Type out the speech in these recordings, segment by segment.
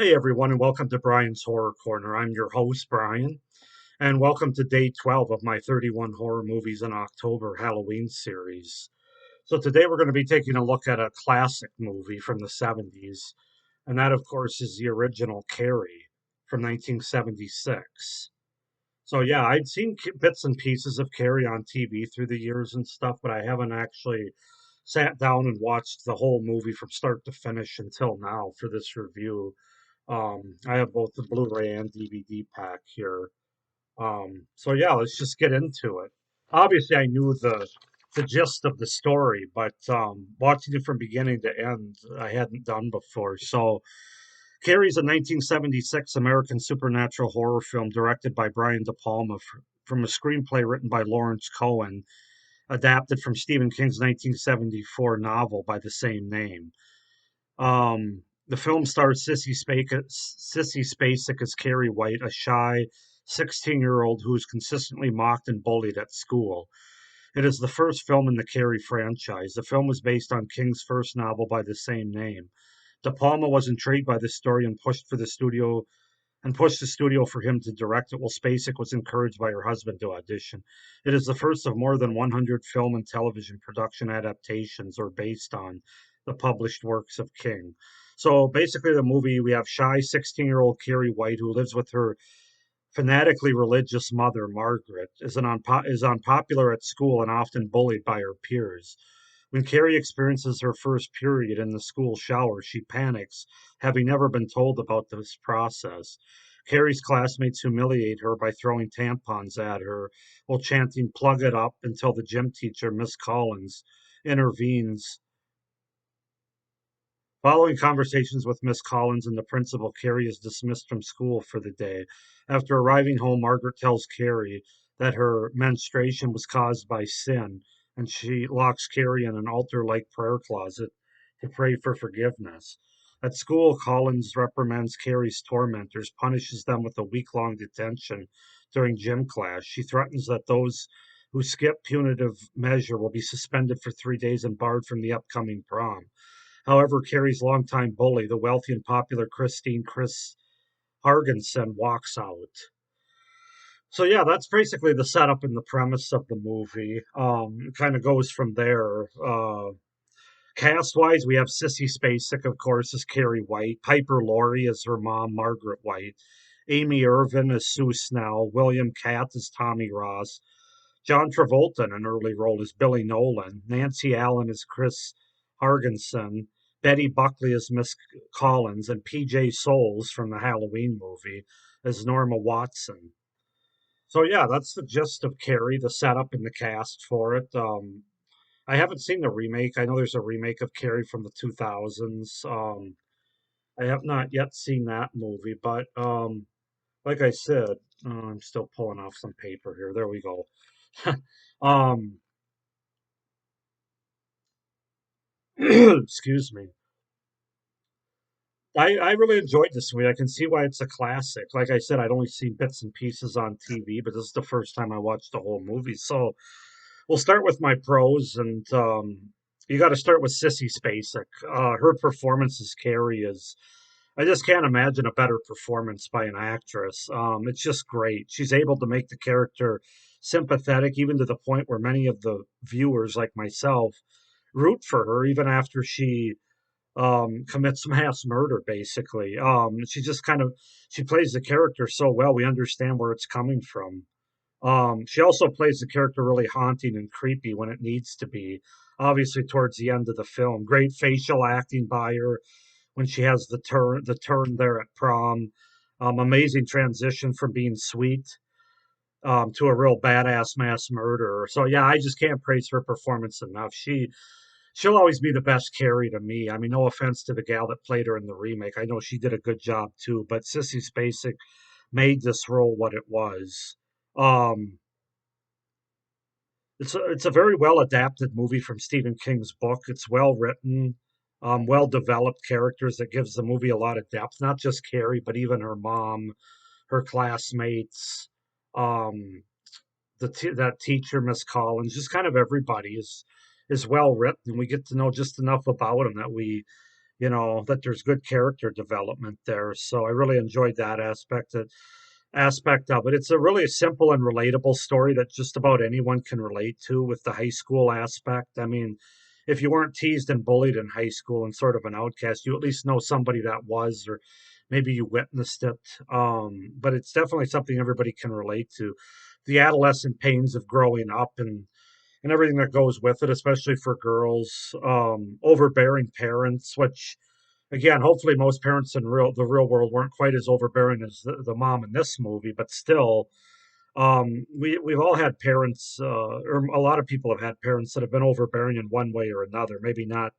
Hey everyone, and welcome to Brian's Horror Corner. I'm your host, Brian, and welcome to day 12 of my 31 horror movies in October Halloween series. So today we're going to be taking a look at a classic movie from the 70s, and that, of course, is the original Carrie from 1976. So yeah, I'd seen bits and pieces of Carrie on TV through the years and stuff, but I haven't actually sat down and watched the whole movie from start to finish until now for this review. I have both the Blu-ray and DVD pack here. So yeah, let's just get into it. Obviously, I knew the gist of the story, but watching it from beginning to end, I hadn't done before. So, Carrie's a 1976 American supernatural horror film directed by Brian De Palma from a screenplay written by Lawrence Cohen, adapted from Stephen King's 1974 novel by the same name. The film stars Sissy Spacek as Carrie White, a shy 16-year-old who is consistently mocked and bullied at school. It is the first film in the Carrie franchise. The film was based on King's first novel by the same name. De Palma was intrigued by the story and pushed the studio for him to direct it, while Spacek was encouraged by her husband to audition. It is the first of more than 100 film and television production adaptations or based on the published works of King. So basically, the movie, we have shy 16-year-old Carrie White, who lives with her fanatically religious mother, Margaret, is unpopular at school and often bullied by her peers. When Carrie experiences her first period in the school shower, she panics, having never been told about this process. Carrie's classmates humiliate her by throwing tampons at her while chanting, "Plug it up," until the gym teacher, Miss Collins, intervenes. Following conversations with Miss Collins and the principal, Carrie is dismissed from school for the day. After arriving home, Margaret tells Carrie that her menstruation was caused by sin, and she locks Carrie in an altar like prayer closet to pray for forgiveness. At school, Collins reprimands Carrie's tormentors, punishes them with a week-long detention during gym class. She threatens that those who skip punitive measure will be suspended for 3 days and barred from the upcoming prom. However, Carrie's longtime bully, the wealthy and popular Chris Hargensen, walks out. So yeah, that's basically the setup and the premise of the movie. It kind of goes from there. Cast wise, we have Sissy Spacek, of course, as Carrie White, Piper Laurie as her mom, Margaret White, Amy Irvin as Sue Snell, William Catt as Tommy Ross, John Travolta in an early role as Billy Nolan, Nancy Allen as Chris Hargensen, Betty Buckley as Miss Collins, and PJ Souls from the Halloween movie as Norma Watson. So yeah, that's the gist of Carrie, the setup and the cast for it. I haven't seen the remake. I know there's a remake of Carrie from the 2000s. I have not yet seen that movie, but like I said, I'm still pulling off some paper here. There we go. um, excuse me. I really enjoyed this movie. I can see why it's a classic. Like I said, I'd only seen bits and pieces on TV, but this is the first time I watched the whole movie. So we'll start with my pros, and you got to start with Sissy Spacek. Her performance as Carrie is, I just can't imagine a better performance by an actress. It's just great. She's able to make the character sympathetic, even to the point where many of the viewers, like myself, root for her, even after she commits mass murder. Basically, she just kind of she plays the character so well. We understand where it's coming from. She also plays the character really haunting and creepy when it needs to be. Obviously, towards the end of the film, great facial acting by her when she has the turn there at prom. Amazing transition from being sweet to a real badass mass murderer. So yeah, I just can't praise her performance enough. She'll always be the best Carrie to me. I mean, no offense to the gal that played her in the remake. I know she did a good job too, but Sissy Spacek made this role what it was. Um, it's a very well adapted movie from Stephen King's book. It's well written, well developed characters that gives the movie a lot of depth. Not just Carrie, but even her mom, her classmates, um, that teacher, Miss Collins, just kind of everybody is well written. We get to know just enough about them that we that there's good character development there. So I really enjoyed that aspect of it. It's a really simple and relatable story that just about anyone can relate to with the high school aspect. I mean, if you weren't teased and bullied in high school and sort of an outcast, you at least know somebody that was, or maybe you witnessed it. But it's definitely something everybody can relate to. The adolescent pains of growing up and everything that goes with it, especially for girls, overbearing parents, which again, hopefully most parents in the real world weren't quite as overbearing as the mom in this movie, but still, we've all had parents, or a lot of people have had parents that have been overbearing in one way or another. Maybe not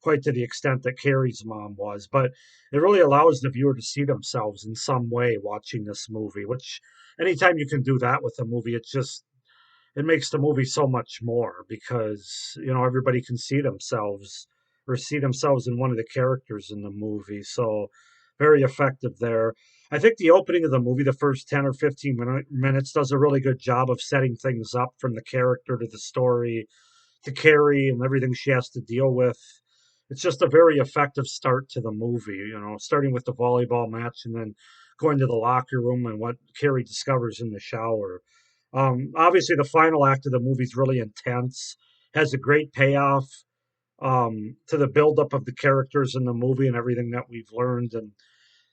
quite to the extent that Carrie's mom was, but it really allows the viewer to see themselves in some way watching this movie. Which anytime you can do that with a movie, it makes the movie so much more because everybody can see themselves or see themselves in one of the characters in the movie. So very effective there. I think the opening of the movie, the first 10 or 15 minutes, does a really good job of setting things up from the character to the story to Carrie and everything she has to deal with. It's just a very effective start to the movie, starting with the volleyball match and then going to the locker room and what Carrie discovers in the shower. Obviously, the final act of the movie is really intense, has a great payoff to the buildup of the characters in the movie and everything that we've learned and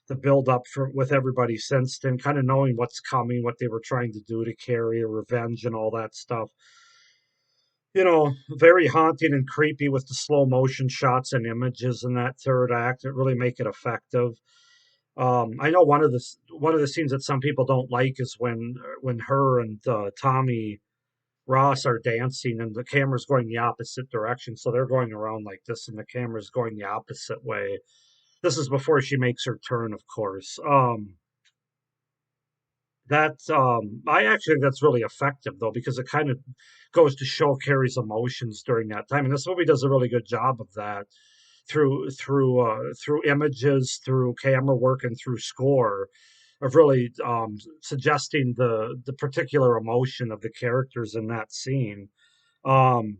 the build up with everybody since then, kind of knowing what's coming, what they were trying to do to Carrie, revenge, and all that stuff. Very haunting and creepy with the slow motion shots and images in that third act. It really make it effective. I know one of the scenes that some people don't like is when her and Tommy Ross are dancing and the camera's going the opposite direction, so they're going around like this, and the camera's going the opposite way. This is before she makes her turn, of course. I actually think that's really effective though, because it kind of goes to show Carrie's emotions during that time, and this movie does a really good job of that through images, through camera work, and through score, of really suggesting the particular emotion of the characters in that scene. Um,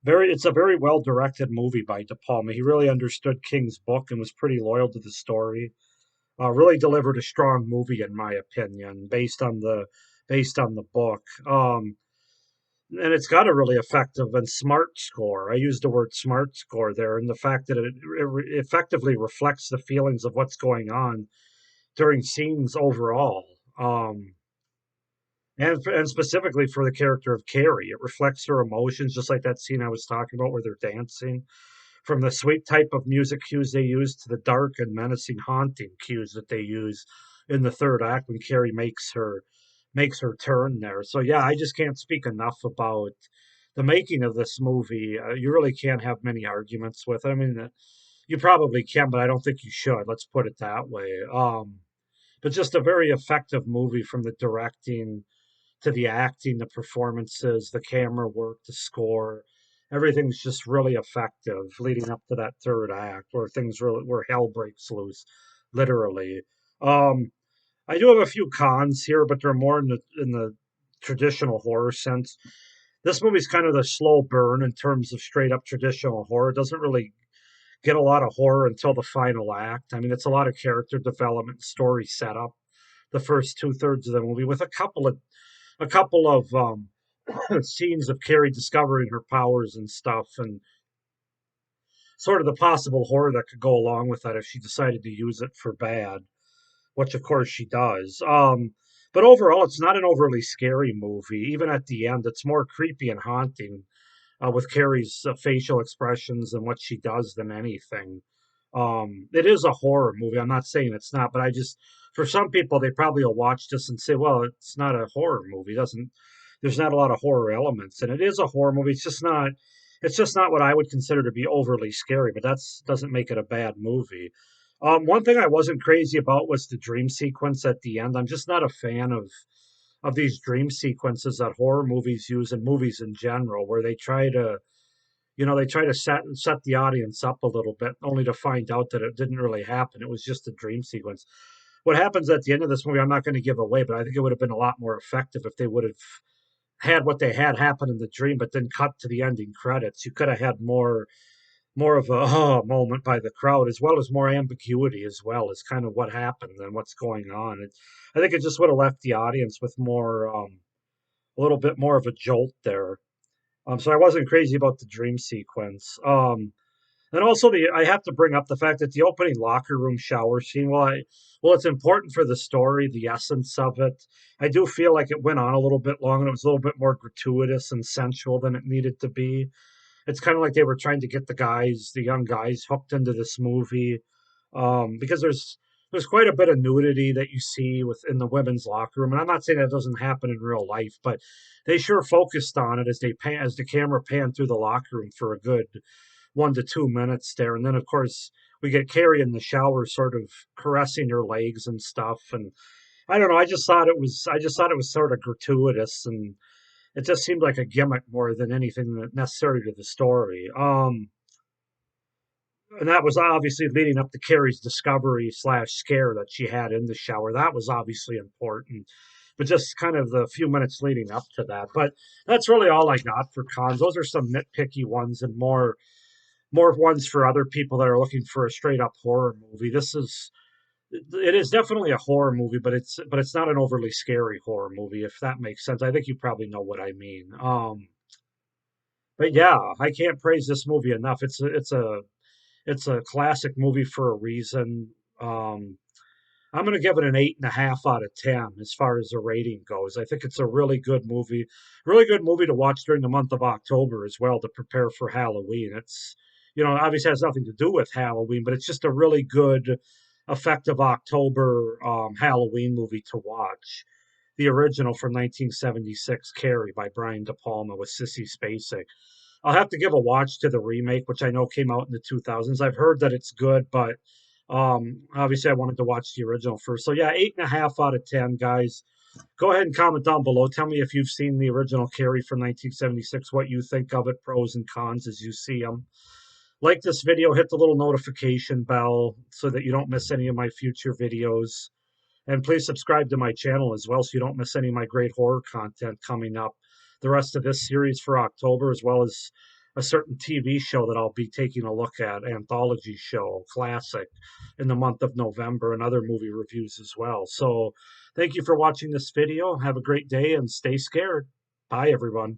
it's a very well directed movie by De Palma. He really understood King's book and was pretty loyal to the story. Really delivered a strong movie in my opinion, based on the book. And it's got a really effective and smart score. I use the word smart score there, and the fact that it effectively reflects the feelings of what's going on during scenes overall. And specifically for the character of Carrie, it reflects her emotions, just like that scene I was talking about where they're dancing. From the sweet type of music cues they use to the dark and menacing haunting cues that they use in the third act when Carrie makes her turn there. So yeah, I just can't speak enough about the making of this movie. You really can't have many arguments with it. I mean, you probably can, but I don't think you should. Let's put it that way. But just a very effective movie from the directing to the acting, the performances, the camera work, the score. Everything's just really effective leading up to that third act where hell breaks loose, literally. Um, I do have a few cons here, but they're more in the traditional horror sense. This movie's kind of the slow burn in terms of straight up traditional horror. It doesn't really get a lot of horror until the final act. I mean, it's a lot of character development, story setup, the first two-thirds of the movie, with a couple of scenes of Carrie discovering her powers and stuff, and sort of the possible horror that could go along with that if she decided to use it for bad, which of course she does. But overall, it's not an overly scary movie. Even at the end, it's more creepy and haunting with Carrie's facial expressions and what she does than anything. It is a horror movie. I'm not saying it's not, but for some people, they probably will watch this and say, "Well, it's not a horror movie. It doesn't There's not a lot of horror elements, and it is a horror movie. It's just not what I would consider to be overly scary, but that's doesn't make it a bad movie. One thing I wasn't crazy about was the dream sequence at the end. I'm just not a fan of these dream sequences that horror movies use and movies in general, where they try to set the audience up a little bit, only to find out that it didn't really happen. It was just a dream sequence. What happens at the end of this movie, I'm not going to give away, but I think it would have been a lot more effective if they would have had what they had happen in the dream, but then cut to the ending credits. You could have had more. more of a moment by the crowd, as well as more ambiguity as well as kind of what happened and what's going on. I think it just would have left the audience with more, a little bit more of a jolt there. So I wasn't crazy about the dream sequence. And also I have to bring up the fact that the opening locker room shower scene, well, it's important for the story, the essence of it. I do feel like it went on a little bit long and it was a little bit more gratuitous and sensual than it needed to be. It's kind of like they were trying to get the young guys, hooked into this movie, because there's quite a bit of nudity that you see within the women's locker room, and I'm not saying that doesn't happen in real life, but they sure focused on it as the camera panned through the locker room for a good 1 to 2 minutes there, and then of course we get Carrie in the shower, sort of caressing her legs and stuff, and I don't know. I just thought it was sort of gratuitous, and it just seemed like a gimmick more than anything necessary to the story. And that was obviously leading up to Carrie's discovery slash scare that she had in the shower. That was obviously important, but just kind of the few minutes leading up to that. But that's really all I got for cons. Those are some nitpicky ones and more ones for other people that are looking for a straight up horror movie. It is definitely a horror movie, but it's not an overly scary horror movie, if that makes sense. I think you probably know what I mean. But yeah, I can't praise this movie enough. It's a classic movie for a reason. Um, I'm going to give it an 8.5 out of 10 as far as the rating goes. I think it's a really good movie to watch during the month of October as well to prepare for Halloween. Obviously has nothing to do with Halloween, but it's just a really good, effective October Halloween movie to watch. The original from 1976, Carrie by Brian De Palma with Sissy Spacek. I'll have to give a watch to the remake, which I know came out in the 2000s. I've heard that it's good, but obviously I wanted to watch the original first. So yeah, 8.5 out of 10, guys. Go ahead and comment down below. Tell me if you've seen the original Carrie from 1976, what you think of it, pros and cons as you see them. Like this video, hit the little notification bell so that you don't miss any of my future videos. And please subscribe to my channel as well so you don't miss any of my great horror content coming up. The rest of this series for October, as well as a certain TV show that I'll be taking a look at, anthology show, classic, in the month of November, and other movie reviews as well. So thank you for watching this video. Have a great day and stay scared. Bye, everyone.